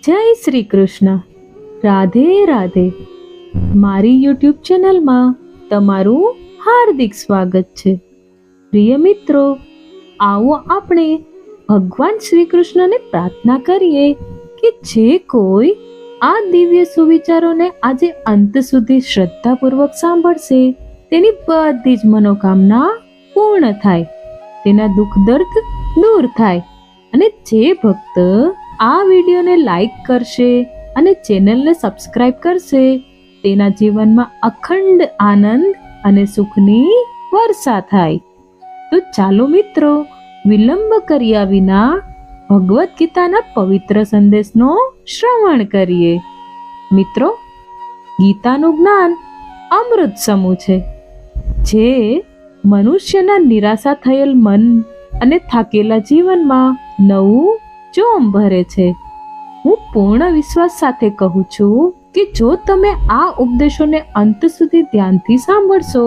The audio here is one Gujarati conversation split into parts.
જય શ્રી કૃષ્ણ. રાધે રાધે. મારી યુટ્યુબ ચેનલમાં તમારું હાર્દિક સ્વાગત છે. પ્રિય મિત્રો, આવો આપણે ભગવાન શ્રી કૃષ્ણને પ્રાર્થના કરીએ કે જે કોઈ આ દિવ્ય સુવિચારોને આજે અંત સુધી શ્રદ્ધાપૂર્વક સાંભળશે તેની બધી જ મનોકામના પૂર્ણ થાય, તેના દુઃખ દર્દ દૂર થાય અને જે ભક્ત આ વિડીયોને લાઈક કરશે અને ચેનલને સબસ્ક્રાઇબ કરશે તેના જીવનમાં અખંડ આનંદ અને સુખની વર્ષા થાય. તો ચાલો મિત્રો, વિલંબ કર્યા વિના ભગવદ્ ગીતાના પવિત્ર સંદેશનો શ્રવણ કરીએ. મિત્રો, ગીતાનું જ્ઞાન અમૃત સમૂહ છે, જે મનુષ્યના નિરાશા થયેલ મન અને થાકેલા જીવનમાં નવું જોમ ભરે છે. હું પૂર્ણ વિશ્વાસ સાથે કહું છું કે જો તમે આ ઉપદેશોને અંત સુધી ધ્યાનથી સાંભળશો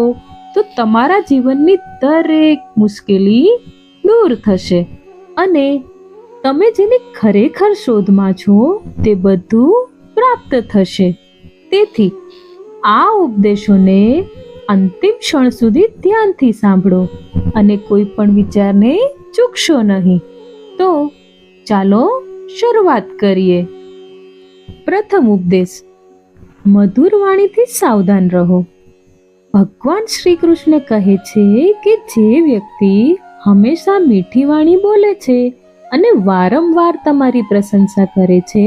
તો તમારા જીવનની દરેક મુશ્કેલી દૂર થશે અને તમે જેની ખરેખર શોધમાં છો તે બધું પ્રાપ્ત થશે. તેથી આ ઉપદેશોને અંતિમ ક્ષણ સુધી ધ્યાનથી સાંભળો અને કોઈ પણ વિચારને ચૂકશો નહીં. તો ચાલો શરૂઆત કરીએ. પ્રથમ ઉપદેશ: મધુર વાણીથી સાવધાન રહો. ભગવાન શ્રી કૃષ્ણ કહે છે કે જે વ્યક્તિ હંમેશા મીઠી વાણી બોલે છે અને વારંવાર તમારી પ્રશંસા કરે છે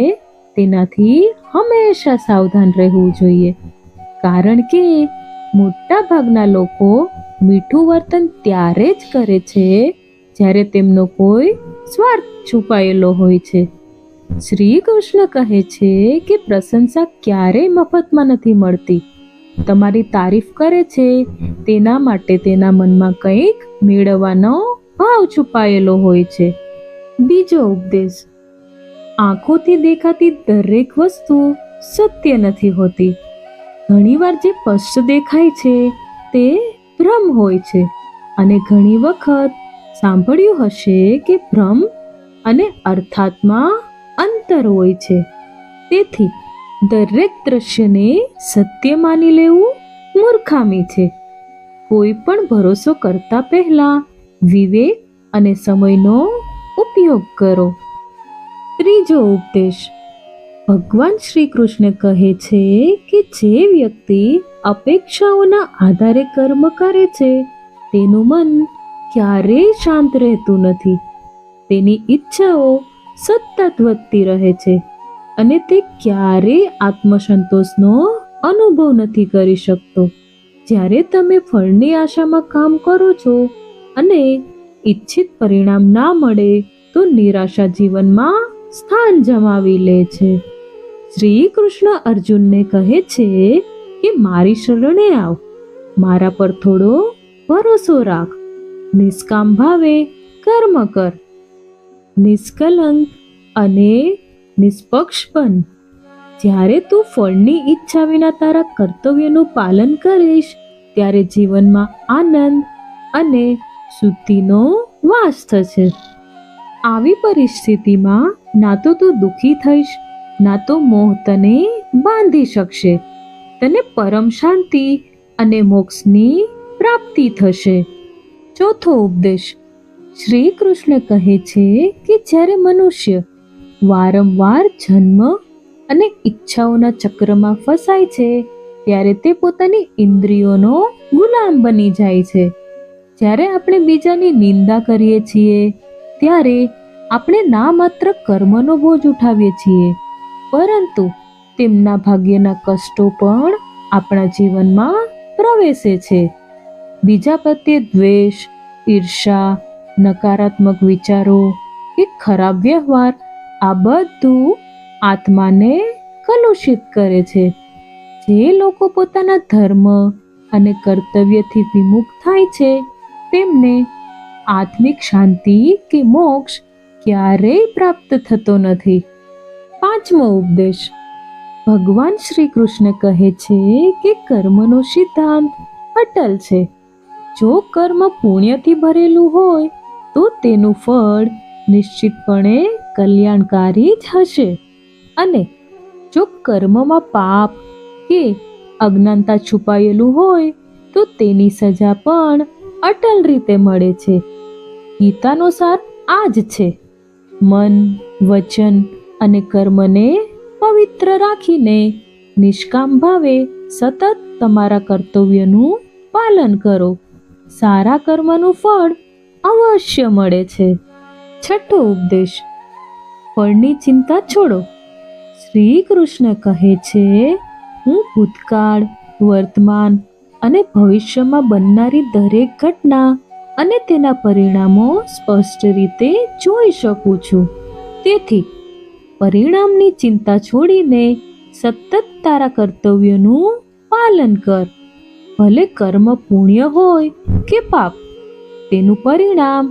તેનાથી હંમેશા સાવધાન રહેવું જોઈએ, કારણ કે મોટા ભાગના લોકો મીઠું વર્તન ત્યારે જ કરે છે જ્યારે તેમનો કોઈ સ્વાર્થ છુપાયેલો હોય છે. શ્રી કૃષ્ણ કહે છે કે પ્રશંસા ક્યારેય મફતમાં નથી મળતી. તમારી તારીફ કરે છે તેના માટે તેના મનમાં કંઈક મેળવવાનો ભાવ છુપાયેલો હોય છે. બીજો ઉપદેશ: આંખોથી દેખાતી દરેક વસ્તુ સત્ય નથી હોતી. ઘણીવાર જે સ્પષ્ટ દેખાય છે તે ભ્રમ હોય છે, અને ઘણી વખત સાંભળ્યું હશે કે ભ્રમ અને અર્થાતમાં અંતર હોય છે. તેથી દરેક દ્રશ્યને સત્ય માની લેવું મૂર્ખામી છે. કોઈ પણ ભરોસો કરતા પહેલા વિવેક અને સમયનો ઉપયોગ કરો. ત્રીજો ઉપદેશ: ભગવાન શ્રી કૃષ્ણ કહે છે કે જે વ્યક્તિ અપેક્ષાઓના આધારે કર્મ કરે છે તેનું મન ક્યારેય શાંત રહેતું નથી. તેની ઈચ્છાઓ સતત વધતી રહે છે અને તે ક્યારેય આત્મસંતોષનો અનુભવ નથી કરી શકતો. જ્યારે તમે ફળની આશામાં કામ કરો છો અને ઈચ્છિત પરિણામ ના મળે તો નિરાશા જીવનમાં સ્થાન જમાવી લે છે. શ્રી કૃષ્ણ અર્જુનને કહે છે કે મારી શરણે આવ, મારા પર થોડો ભરોસો રાખ, નિષ્કામ ભાવે કર્મ કર, નિષ્કલંક અને નિષ્પક્ષ બન. જ્યારે તું ફળની ઈચ્છા વિના તારા કર્તવ્યનું પાલન કરીશ ત્યારે જીવનમાં આનંદ અને શુદ્ધિનો વાસ થશે. આવી પરિસ્થિતિમાં ના તો તું દુઃખી થઈશ, ના તો મોહ તને બાંધી શકશે. તને પરમ શાંતિ અને મોક્ષની પ્રાપ્તિ થશે. ચોથો ઉપદેશ: શ્રી કૃષ્ણ કહે છે કે જ્યારે મનુષ્ય વારંવાર જન્મ અને ઈચ્છાઓના ચક્રમાં ફસાય છે ત્યારે તે પોતાની ઇન્દ્રિયોનો ગુલામ બની જાય છે. જ્યારે આપણે બીજાની નિંદા કરીએ છીએ ત્યારે આપણે ના માત્ર કર્મનો બોજ ઉઠાવીએ છીએ, પરંતુ તેમના ભાગ્યના કષ્ટો પણ આપણા જીવનમાં પ્રવેશે છે. બીજા પ્રત્યે દ્વેષ, ઈર્ષા, નકારાત્મક વિચારો કે ખરાબ વ્યવહાર આ બધું આત્માને કલુષિત કરે છે. જે લોકો પોતાના ધર્મ અને કર્તવ્યથી વિમુખ થાય છે તેમને આત્મિક શાંતિ કે મોક્ષ ક્યારેય પ્રાપ્ત થતો નથી. પાંચમો ઉપદેશ: ભગવાન શ્રી કૃષ્ણ કહે છે કે કર્મનો સિદ્ધાંત અટલ છે. જો કર્મ પુણ્યથી ભરેલું હોય તો તેનું ફળ નિશ્ચિતપણે કલ્યાણકારી જ હશે. અને જો કર્મમાં પાપ કે અજ્ઞાનતા છુપાયેલું હોય તો તેની સજા પણ અટલ રીતે મળે છે. ગીતાનો સાર આ જ છે. મન, વચન અને કર્મને પવિત્ર રાખીને નિષ્કામ ભાવે સતત તમારા કર્તવ્યનું પાલન કરો. સારા કર્મનું ફળ અવશ્ય મળે છે. છઠ્ઠો ઉપદેશ, ફળની ચિંતા છોડો. શ્રી કૃષ્ણ કહે છે, હું ભૂતકાળ, વર્તમાન અને ભવિષ્યમાં બનનારી દરેક ઘટના અને તેના પરિણામો સ્પષ્ટ રીતે જોઈ શકું છું. તેથી પરિણામની ચિંતા છોડીને સતત તારા કર્તવ્યનું પાલન કર. ભલે કર્મ પુણ્ય હોય કે પાપ, તેનું પરિણામ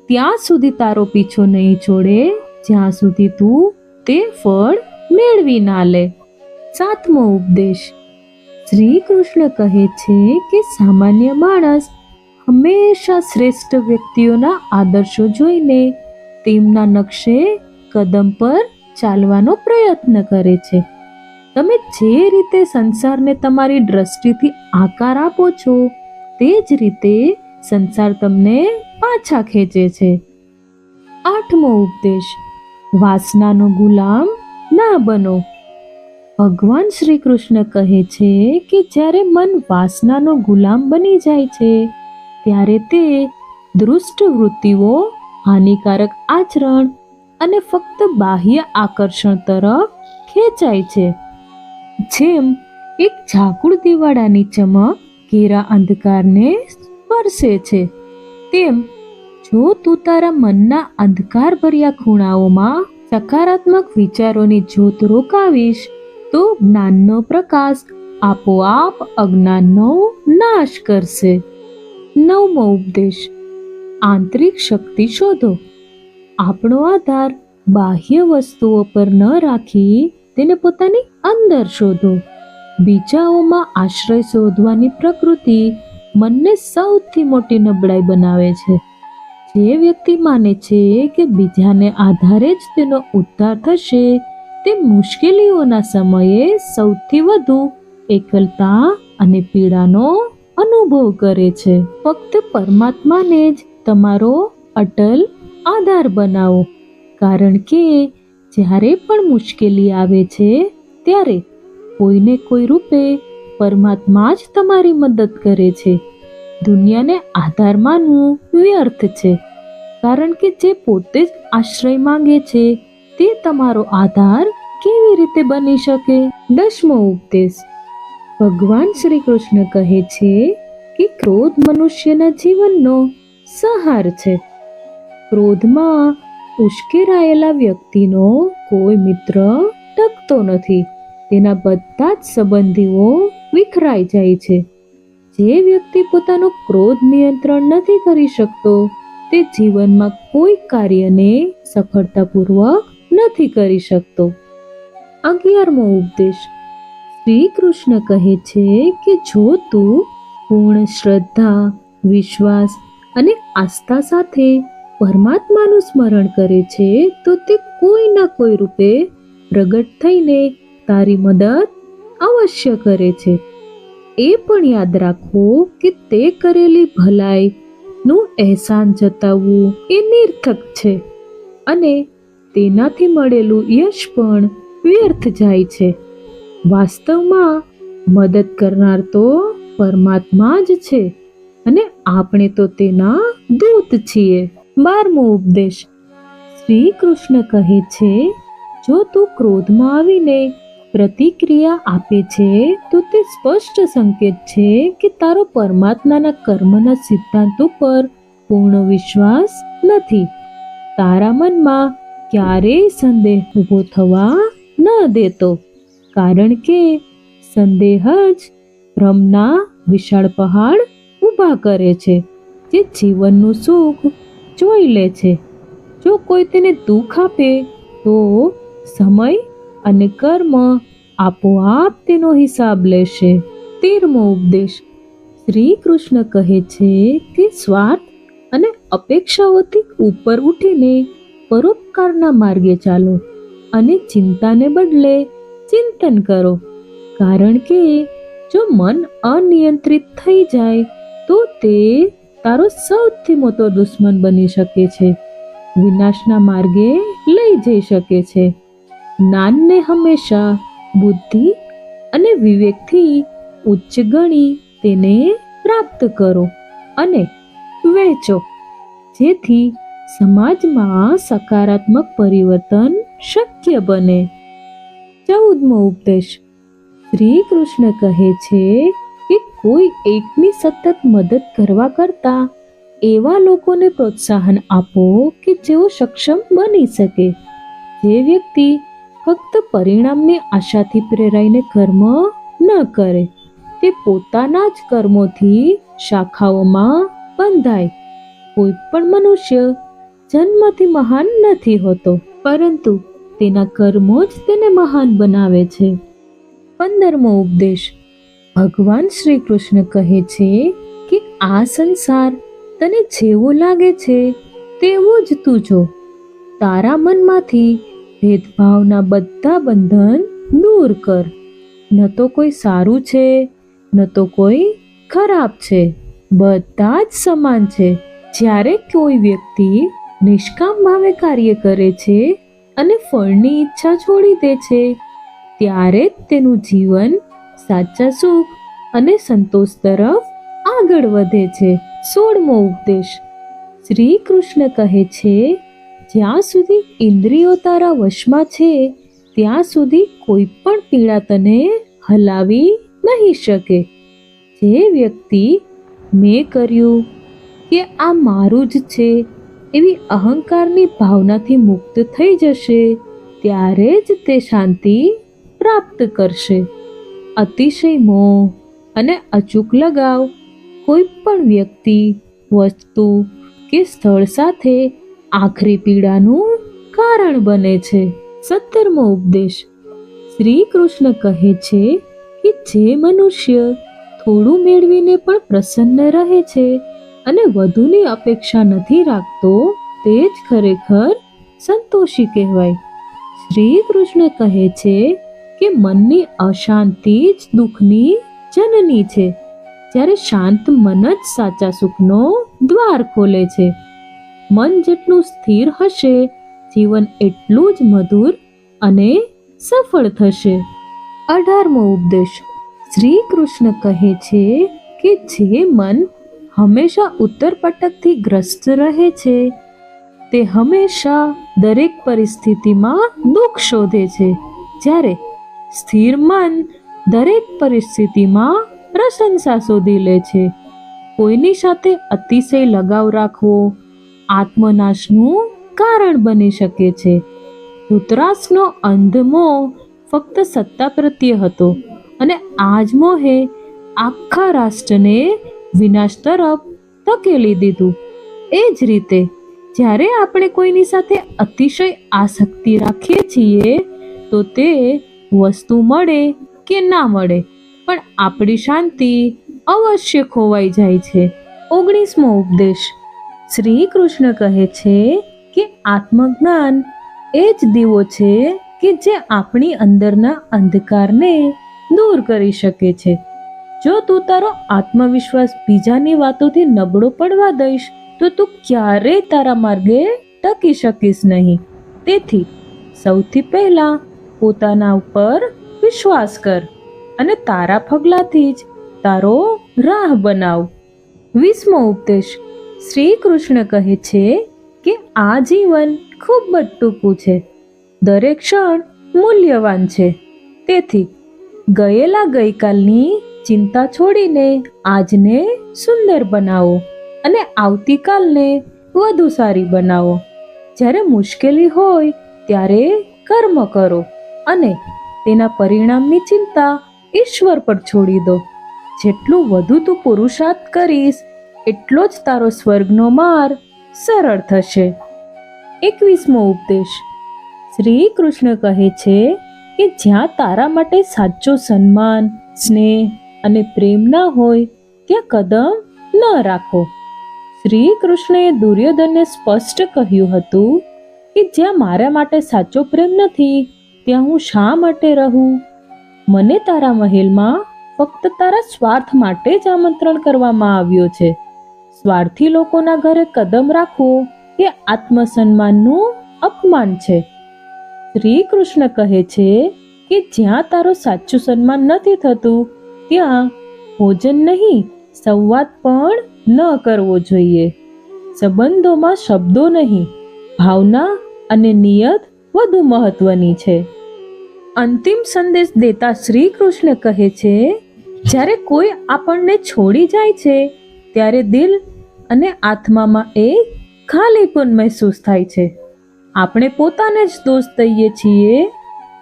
ત્યાં સુધી તારો પીછો નહીં છોડે જ્યાં સુધી તું તે ફળ મેળવી ના લે. સાતમો ઉપદેશ, શ્રી કૃષ્ણ કહે છે કે સામાન્ય માણસ હંમેશા શ્રેષ્ઠ વ્યક્તિઓના આદર્શો જોઈને તેમના નકશે કદમ પર ચાલવાનો પ્રયત્ન કરે છે. તમે જે રીતે સંસારને તમારી દ્રષ્ટિથી આકાર આપો છો તે જ રીતે સંસાર તમને પાછા ખેંચે છે. આઠમો ઉપદેશ, વાસનાનો ગુલામ ના બનો. ભગવાન શ્રી કૃષ્ણ કહે છે કે જ્યારે મન વાસનાનો ગુલામ બની જાય છે ત્યારે તે દુષ્ટ વૃત્તિઓ, હાનિકારક આચરણ અને ફક્ત બાહ્ય આકર્ષણ તરફ ખેંચાય છે. જેમ એક ઝાકળ દિવાળાની ચમક ઘેરા અંધકારને સ્પર્શે છે, તેમ જો તું તારા મનના અંધકાર ભર્યા ખૂણાઓમાં સકારાત્મક વિચારોની જ્યોત રોકાવીશ તો જ્ઞાનનો પ્રકાશ આપોઆપ અજ્ઞાનનો નાશ કરશે. નવમો ઉપદેશ, આંતરિક શક્તિ શોધો. આપણો આધાર બાહ્ય વસ્તુઓ પર ન રાખી તેને પોતાની અંદર શોધો. બીજાઓમાં આશ્રય શોધવાની પ્રકૃતિ મનને સૌથી મોટી નબળાઈ બનાવે છે. જે વ્યક્તિ માને છે કે બીજાને આધારે જ તેનો ઉદ્ધાર થશે તે મુશ્કેલીઓના સમયે સૌથી વધુ એકલતા અને પીડાનો અનુભવ કરે છે. ફક્ત પરમાત્માને જ તમારો અટલ આધાર બનાવો, કારણ કે જ્યારે પણ મુશ્કેલી આવે છે ત્યારે કોઈને કોઈ રૂપે પરમાત્મા જ તમારી મદદ કરે છે. દુનિયાને આધાર માનવું વ્યર્થ છે, કારણ કે જે પોતે જ આશ્રય માંગે છે તે તમારો આધાર કેવી રીતે બની શકે? દસમો ઉપદેશ, ભગવાન શ્રી કૃષ્ણ કહે છે કે ક્રોધ મનુષ્યના જીવનનો સહાર છે. ક્રોધમાં ઉશ્કેરાયેલા વ્યક્તિનો કોઈ મિત્ર ટકતો નથી. તેના બધા જ સંબંધીઓ વિખરાઈ જાય છે. જે વ્યક્તિ પોતાનો ક્રોધ નિયંત્રણ નથી કરી શકતો તે જીવનમાં કોઈ કાર્યને સફળતાપૂર્વક નથી કરી શકતો. 11મો ઉપદેશ, શ્રી કૃષ્ણ કહે છે કે જો તું પૂર્ણ શ્રદ્ધા, વિશ્વાસ અને આસ્થા સાથે પરમાત્માનું સ્મરણ કરે છે તો તે કોઈ ના કોઈ રૂપે પ્રગટ થઈને તારી મદદ અવશ્ય કરે છે. એ પણ યાદ રાખો કે તે કરેલી ભલાઈ નું અહેસાન જતાવવું એ નિરર્થક છે અને તેનાથી મળેલું યશ પણ વ્યર્થ જાય છે. વાસ્તવમાં મદદ કરનાર તો પરમાત્મા જ છે અને આપણે તો તેના દૂત છીએ. 12મો ઉપદેશ, શ્રી કૃષ્ણ કહે છે જો તું ક્રોધમાં આવીને પ્રતિક્રિયા આપે છે તો તે સ્પષ્ટ સંકેત છે કે તારો પરમાત્માના કર્મના સિદ્ધાંતો પર પૂર્ણ વિશ્વાસ નથી. તારા મનમાં ક્યારેય સંદેહ ઊભો થવા ન દેતો, કારણ કે સંદેહ જ ભ્રમના વિશાળ પહાડ ઊભા કરે છે જે જીવનનું સુખ જોઈ લે છે. જો કોઈ તેને દુઃખ આપે તો સમય અને કર્મ આપોઆપ તેનો હિસાબ લેશે. 13મો ઉપદેશ, શ્રી કૃષ્ણ કહે છે કે સ્વાર્થ અને અપેક્ષાઓથી ઉપર ઉઠીને પરોપકારના માર્ગે ચાલો. અને ચિંતાને બદલે ચિંતન કરો, કારણ કે જો મન અનિયંત્રિત થઈ જાય તો તે તારો સૌથી મોટો દુશ્મન બની શકે છે, વિનાશના માર્ગે લઈ જઈ શકે છે. જ્ઞાનને હંમેશા બુદ્ધિ અને વિવેકથી ઉચ્ચ ગણી તેને પ્રાપ્ત કરો અને વહેંચો, જેથી સમાજમાં સકારાત્મક પરિવર્તન શક્ય બને. 14મો ઉપદેશ. શ્રી કૃષ્ણ કહે છે કે કોઈ એકની સતત મદદ કરવા કરતા એવા લોકોને પ્રોત્સાહન આપો કે જેઓ સક્ષમ બની શકે. જે વ્યક્તિ ફક્ત પરિણામની આશાથી પ્રેરાઈને કર્મ ન કરે, તે પોતાના જ કર્મોથી શાખાઓમાં બંધાય. કોઈ પણ મનુષ્ય જન્મથી મહાન નથી હોતો, પરંતુ તેના કર્મો જ તેને મહાન બનાવે છે. 15મો ઉપદેશ. ભગવાન શ્રી કૃષ્ણ કહે છે કે આ સંસાર તને જેવો લાગે છે તેવું જ તું જો. તારા મનમાંથી ભેદભાવના બધા બંધન દૂર કર. ન તો કોઈ સારું છે, ન તો કોઈ ખરાબ છે, બધા જ સમાન છે. જ્યારે કોઈ વ્યક્તિ નિષ્કામ ભાવે કાર્ય કરે છે અને ફળની ઈચ્છા છોડી દે છે, ત્યારે જ તેનું જીવન સાચા સુખ અને સંતોષ તરફ આગળ વધે છે. 16મો ઉપદેશ. શ્રી કૃષ્ણ કહે છે, જ્યાં સુધી ઇન્દ્રિયો તારા વશમાં છે ત્યાં સુધી કોઈ પણ પીડા તને હલાવી નહીં શકે. જે વ્યક્તિ મેં કર્યું કે આ મારું જ છે એવી અહંકારની ભાવનાથી મુક્ત થઈ જશે, ત્યારે જ તે શાંતિ પ્રાપ્ત કરશે. અતિશય મોહ અને અચૂક લગાવ કોઈ પણ વ્યક્તિ, વસ્તુ કે સ્થળ સાથે આખરી પીડાનું કારણ બને છે. 17મો ઉપદેશ. શ્રી કૃષ્ણ કહે છે કે જે મનુષ્ય થોડું મેળવીને પણ પ્રસન્ન રહે છે અને વધુની અપેક્ષા નથી રાખતો, તે જ ખરેખર સંતોષી કહેવાય. શ્રી કૃષ્ણ કહે છે કે મનની અશાંતિ જ દુઃખની જનની છે, જ્યારે શાંત મન જ સાચા સુખનો દ્વાર ખોલે છે. મન જેટલું સ્થિર હશે, જીવન એટલું જ મધુર અને સફળ થશે. 18મો ઉપદેશ. શ્રી કૃષ્ણ કહે છે કે જે મન હંમેશા ઉત્તરપટકથી ગ્રસ્ત રહે છે, તે હંમેશા દરેક પરિસ્થિતિમાં દુઃખ શોધે છે, જ્યારે સ્થિર મન દરેક પરિસ્થિતિમાં પ્રશંસા શોધી લે છે. કોઈની સાથે અતિશય લગાવ રાખવો આત્મનાશનું કારણ બની શકે છે. ધૃતરાષ્ટ્રનો અંધ મોહ ફક્ત સત્તા પ્રત્યે હતો અને આ જ મોહે આખા રાષ્ટ્રને વિનાશ તરફ ધકેલી દીધું. એ જ રીતે જ્યારે આપણે કોઈની સાથે અતિશય આસક્તિ રાખીએ છીએ તો તે વસ્તુ મળે કે ના મળે, પણ આપણી શાંતિ અવશ્ય ખોવાઈ જાય છે. 19મો ઉપદેશ. શ્રી કૃષ્ણ કહે છે કે આત્મજ્ઞાન એ જ દીવો છે કે જે આપણી અંદરના અંધકારને દૂર કરી શકે છે. જો તું તારો આત્મવિશ્વાસ બીજાની વાતોથી નબળો પડવા દઈશ તો તું ક્યારેય તારા માર્ગે ટકી શકીશ નહીં. તેથી સૌથી પહેલા પોતાના ઉપર વિશ્વાસ કર અને તારા પગલાથી જ તારો રાહ બનાવ. 20મો ઉપદેશ. શ્રી કૃષ્ણ કહે છે કે આ જીવન ખૂબ જ ટૂંકું છે, દરેક ક્ષણ મૂલ્યવાન છે. તેથી ગયેલા ગઈકાલની ચિંતા છોડીને આજને સુંદર બનાવો અને આવતીકાલને વધુ સારી બનાવો. જ્યારે મુશ્કેલી હોય ત્યારે કર્મ કરો અને તેના પરિણામની ચિંતા ઈશ્વર પર છોડી દો. જેટલું વધુ તું પુરુષાર્થ કરીશ એટલો જ તારો સ્વર્ગનો માર્ગ સરળ થશે. 21મો ઉપદેશ. શ્રી કૃષ્ણ કહે છે કે જ્યાં તારા માટે સાચો સન્માન, સ્નેહ અને પ્રેમ ના હોય ત્યાં કદમ ન રાખો. શ્રી કૃષ્ણએ દુર્યોધનને સ્પષ્ટ કહ્યું હતું કે જ્યાં મારા માટે સાચો પ્રેમ નથી ત્યાં હું શા માટે રહું? મને તારા મહેલમાં ફક્ત તારા સ્વાર્થ માટે જ આમંત્રણ કરવામાં આવ્યો છે. સ્વાર્થી લોકોના ઘરે કદમ રાખવું એ આત્મસન્માનનું અપમાન છે. શ્રી કૃષ્ણ કહે છે કે જ્યાં તારું સાચું સન્માન નથી થતું ત્યાં ભોજન નહીં, સંવાદ પણ ન કરવો જોઈએ. સંબંધોમાં શબ્દો નહીં, ભાવના અને નિયત વધુ મહત્વની છે. અંતિમ સંદેશ દેતા શ્રી કૃષ્ણ કહે છે, જ્યારે કોઈ આપણને છોડી જાય છે ત્યારે દિલ અને આત્મામાં એક ખાલીપન મહેસૂસ થાય છે. આપણે પોતાને જ દોષ દઈએ છીએ,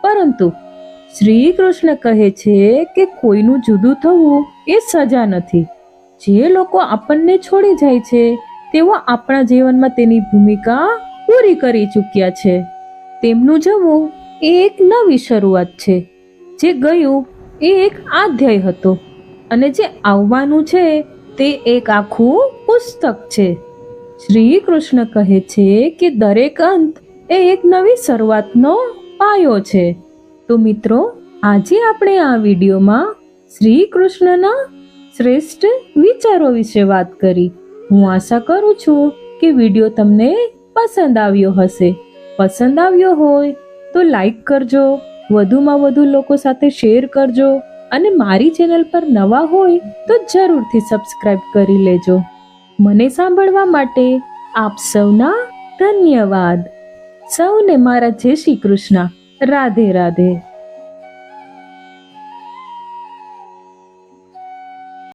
પરંતુ શ્રી કૃષ્ણ કહે છે કે કોઈનું જુદું થવું એ સજા નથી. જે લોકો આપણને છોડી જાય છે તેઓ આપણા જીવનમાં તેની ભૂમિકા પૂરી કરી ચૂક્યા છે. તેમનું જવું એ એક નવી શરૂઆત છે. જે ગયું એ એક અધ્યાય હતો અને જે આવવાનું છે તે એક આખું પુસ્તક છે. શ્રી કૃષ્ણ કહે છે કે દરેક અંત એ એક નવી શરૂઆતનો પાયો છે. તો મિત્રો, આજે આપણે આ વિડીયોમાં શ્રી કૃષ્ણના શ્રેષ્ઠ વિચારો વિશે વાત કરી. હું આશા કરું છું કે વિડીયો તમને પસંદ આવ્યો હશે. પસંદ આવ્યો હોય તો લાઈક કરજો, વધુમાં વધુ લોકો સાથે શેર કરજો અને મારી ચેનલ પર નવા હોય તો જરૂરથી સબસ્ક્રાઇબ કરી લેજો. મને સાંભળવા માટે આપ સૌના ધન્યવાદ. સૌને મારા જય શ્રી કૃષ્ણ. રાધે રાધે.